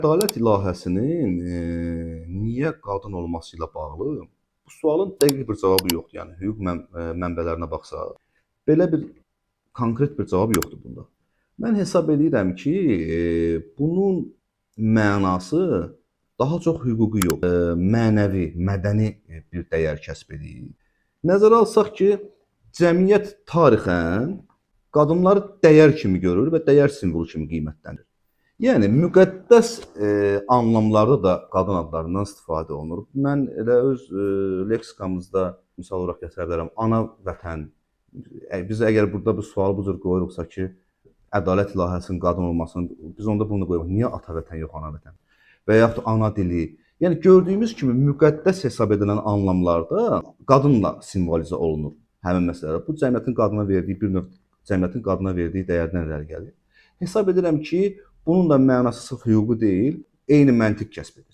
Ədalət ilahəsinin niyə qadın olması ilə bağlı bu sualın dəqiq bir cavabı yoxdur. Yəni hüquq mənbələrinə baxsaq, belə bir konkret bir cavab yoxdur bunda. Mən hesab edirəm ki, bunun mənası daha çox hüquqi yox, mənəvi, mədəni bir dəyər kəsb edir. Nəzərə alsaq ki, cəmiyyət tarixən qadınları dəyər kimi görür və dəyər simvolu kimi qiymətlənir. Yəni müqəddəs anlamlarda da qadın adlarından istifadə olunur. Mən elə öz leksikamızda misal olaraq gətirə bilərəm. Ana vətən. Biz əgər burada bu sualı bu cür qoyuruqsa ki, ədalət ilahəsinin qadın olmasını, biz onda bunu qoyuruq. Niyə ata vətən yox, ana vətən? Və yaxud da ana dili. Yəni gördüyümüz kimi müqəddəs hesab edilən anlamlarda qadınla simvolizə olunur həmin məsələlər. Bu cəmiyyətin qadına verdiyi bir növ cəmiyyətin qadına verdiyi dəyərdən irəli gəlir. Hesab edirəm ki, bunun da mənası sırf hüquqi deyil, eyni məntiq kəsb edir.